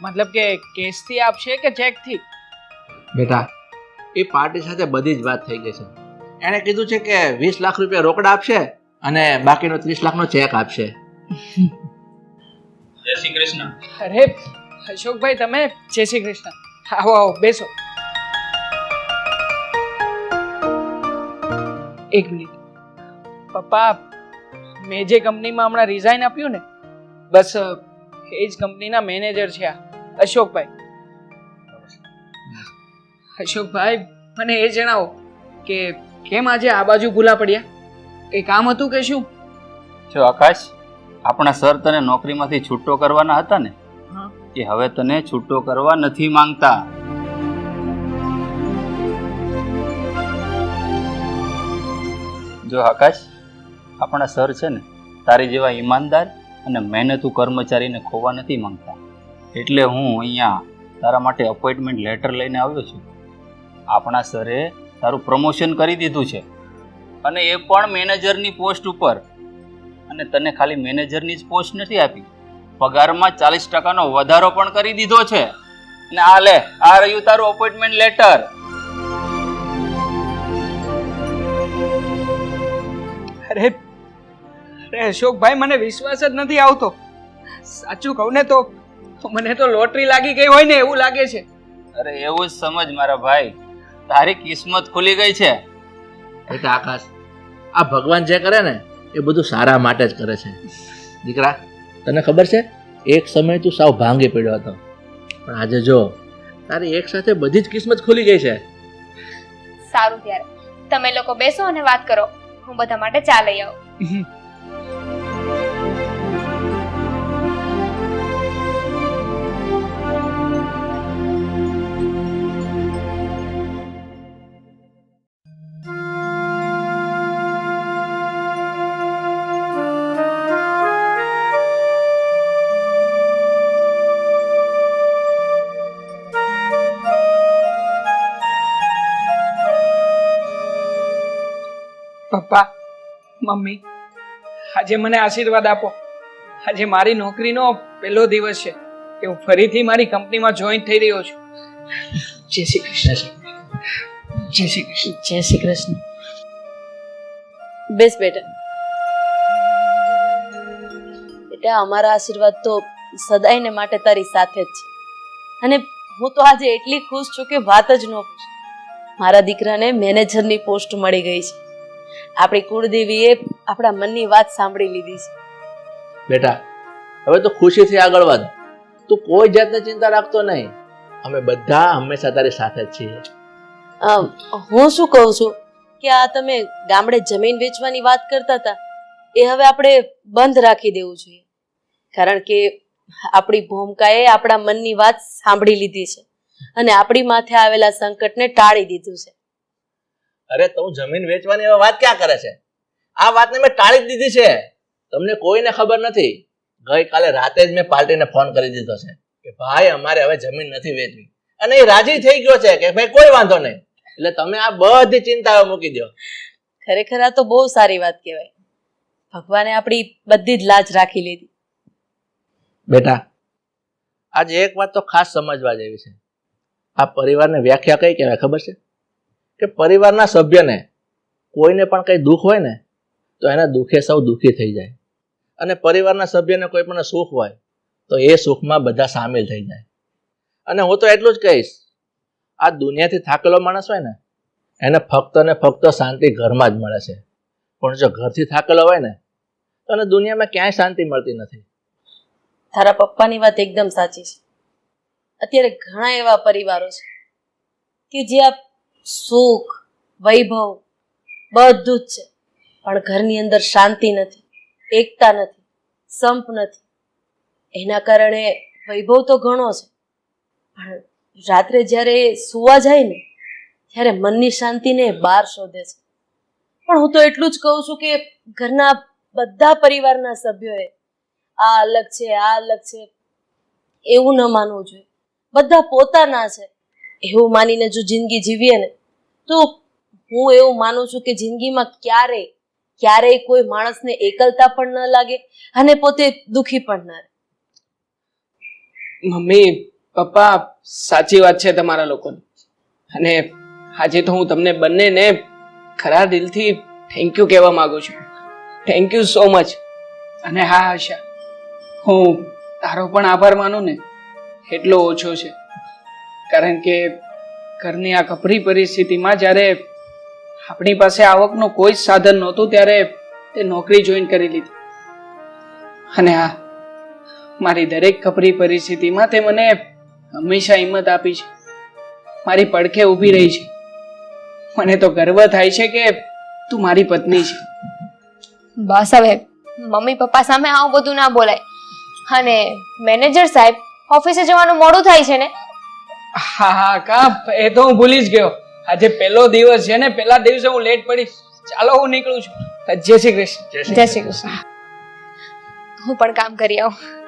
[SPEAKER 2] મતલબ કે કેશથી આપશે કે ચેકથી?
[SPEAKER 3] બેટા, એ પાર્ટી સાથે બધી જ વાત થઈ ગઈ છે. એણે કીધું છે કે 20 લાખ રૂપિયા રોકડા આપશે અને બાકીનો 30 લાખનો ચેક આપશે.
[SPEAKER 4] જય શ્રી કૃષ્ણ.
[SPEAKER 2] અરે અશોકભાઈ, તમે? જય શ્રી કૃષ્ણ. આવો આવો, બેસો. એક મિનિટ પપ્પા, મેં જે કંપનીમાં હમણાં રિઝાઇન આપ્યું ને, બસ એ જ કંપનીના મેનેજર છે આ અશોકભાઈ. અશોકભાઈ, મને એ જણાવો કે કેમ આજે આ બાજુ ભૂલા પડ્યા? કંઈ કામ હતું કે શું?
[SPEAKER 4] જો આકાશ, આપણા સર તને નોકરીમાંથી છૂટો કરવાના હતા ને,
[SPEAKER 2] હા.
[SPEAKER 4] એ હવે તને છૂટો કરવા નથી માંગતા. જો આકાશ, આપણા સર છે ને તારી જેવા ઈમાનદાર અને મહેનતુ કર્મચારીને ખોવા નથી માંગતા. એટલે હું અહીંયા તારા માટે અપોઇન્ટમેન્ટ લેટર લઈને આવ્યો છું. આપણા સરે તારું પ્રમોશન કરી દીધું છે, અને એ પણ મેનેજરની પોસ્ટ ઉપર. અને તને ખાલી મેનેજરની જ પોસ્ટ નથી આપી, પગારમાં 40% વધારો પણ કરી દીધો છે. અને આ લે, આ રહ્યું તારું અપોઇન્ટમેન્ટ લેટર.
[SPEAKER 2] અરે અરે અશોકભાઈ, મને વિશ્વાસ જ નથી આવતો. સાચું કહું ને તો મને તો લોટરી લાગી ગઈ હોય ને એવું લાગે છે.
[SPEAKER 4] અરે એવું જ સમજ મારા ભાઈ, તારી કિસ્મત ખુલી ગઈ છે.
[SPEAKER 3] એટલે આકાશ, આ ભગવાન જે કરે ને એ બધું સારા માટે જ કરે છે. દીકરા, તને ખબર છે, એક સમય તું સાવ ભાંગી પડ્યો હતો, પણ આજે જો તારી એક સાથે બધી જ કિસ્મત ખુલી ગઈ છે.
[SPEAKER 5] સારું, ત્યારે તમે લોકો બેસો અને વાત કરો. હું બધા માટે ચા લઈ આવું.
[SPEAKER 2] પપ્પા, મમ્મી, આજે મને આશીર્વાદ આપો. આજે મારી નોકરીનો પહેલો દિવસ છે કે હું ફરીથી મારી કંપનીમાં જોઈન થઈ રહ્યો છું. જય શ્રી કૃષ્ણ. જય શ્રી કૃષ્ણ.
[SPEAKER 1] જય શ્રી કૃષ્ણ. બેસ બેટા. બેટા, અમારા આશીર્વાદ તો સદાયને માટે તારી સાથે જ છે. અને હું તો આજે એટલી ખુશ છું કે વાત જ ન પૂછ. મારા દીકરાને મેનેજરની પોસ્ટ મળી ગઈ છે. આપણી કુળદેવીએ આપણા મનની વાત સાંભળી લીધી છે.
[SPEAKER 3] બેટા, હવે તો ખુશીથી આગળ વધ. તું કોઈ જાતની ચિંતા રાખતો નહીં. અમે બધા હંમેશા તારી સાથે જ છીએ.
[SPEAKER 1] હું શું કહું છું કે આ તમે ગામડે જમીન વેચવાની વાત કરતા હતા, એ હવે આપણે બંધ રાખી દેવું જોઈએ. કારણ કે આપણી ભૂમિકાએ આપણા મનની વાત સાંભળી લીધી છે અને આપણી માથે આવેલા સંકટને ટાળી દીધું છે.
[SPEAKER 3] અરે, તું જમીન વેચવાની હવે વાત ક્યાં કરે છે? આ વાતને મેં ટાળી જ દીધી છે. તમને કોઈને ખબર નથી. ગઈકાલે રાતે જ મેં પાર્ટીને ફોન કરી દીધો છે કે ભાઈ, અમારે હવે જમીન નથી વેચવી, અને એ રાજી થઈ ગયો છે કે ભાઈ કોઈ વાંધો નહીં. એટલે તમે આ બધી ચિંતાઓ મૂકી દો.
[SPEAKER 1] ખરેખર આ તો બહુ સારી વાત કહેવાય. ભગવાને આપણી બધી જ લાજ રાખી લીધી.
[SPEAKER 3] બેટા, આજે એક વાત તો ખાસ સમજવા જેવી છે. આ પરિવારને વ્યાખ્યા કઈ કહેવાય ખબર છે? કે પરિવારના સભ્યને કોઈને પણ કઈ દુઃખ હોય ને તો એના દુઃખે સૌ દુઃખી થઈ જાય, અને પરિવારના સભ્યને કોઈ પણ સુખ હોય તો એ સુખમાં બધા સામેલ થઈ જાય. અને હું તો એટલું જ કહીશ, આ દુનિયાથી થાકેલો માણસ હોય ને એને ફક્ત ને ફક્ત શાંતિ ઘરમાં જ મળે છે, પણ જો ઘરથી થાકેલો હોય ને તો એને દુનિયામાં ક્યાંય શાંતિ મળતી નથી.
[SPEAKER 1] તારા પપ્પાની વાત એકદમ સાચી છે. અત્યારે ઘણા એવા પરિવારો છે કે જ્યાં સુખ, વૈભવ બધું જ છે, પણ ઘરની અંદર શાંતિ નથી, એકતા નથી, સંપ નથી. એના કારણે વૈભવ તો ઘણો છે, પણ રાત્રે જ્યારે સુવા જાય ને ત્યારે મનની શાંતિને બહાર શોધે છે. પણ હું તો એટલું જ કહું છું કે ઘરના બધા પરિવારના સભ્યોએ આ અલગ છે, આ અલગ છે એવું ન માનવું જોઈએ. બધા પોતાના છે એવું માનીને જો જિંદગી જીવીએ ને તો હું એવું માનું છું કે જિંદગીમાં ક્યારેય કોઈ માણસને એકલતા પણ ન લાગે અને પોતે દુઃખી પણ ન રહે.
[SPEAKER 2] મમ્મી, પપ્પા, સાચી વાત છે તમારા લોકોની. અને આજે તો હું તમને બંનેને ખરા દિલથી થેન્ક યુ કહેવા માંગુ છું. Thank you so much. અને હા આશા, હું તારો પણ આભાર માનું ને એટલો ઓછો છે. કારણ કે ઘરની આ કપરી પરિસ્થિતિમાં જ્યારે આપણી પાસે આવકનું કોઈ જ સાધન નહોતું ત્યારે તે નોકરી જોઈન કરી લીધી. અને હા, મારી દરેક કપરી પરિસ્થિતિમાં તે મને હંમેશા હિંમત આપી છે. મારી પડખે ઊભી રહી છે. મને તો ગર્વ થાય છે કે તું મારી પત્ની છે.
[SPEAKER 5] બસ હવે મમ્મી પપ્પા સામે આવું બધું ના બોલાય. અને મેનેજર સાહેબ ઓફિસે જવાનું મોડું થાય છે ને?
[SPEAKER 2] હા હા કા એ તો હું ભૂલી જ ગયો. આજે પહેલો દિવસ છે ને, પહેલા દિવસે હું લેટ પડીશ. ચાલો હું નીકળું છું. જય શ્રી કૃષ્ણ.
[SPEAKER 5] જય શ્રી કૃષ્ણ. હું પણ કામ કરી આવું.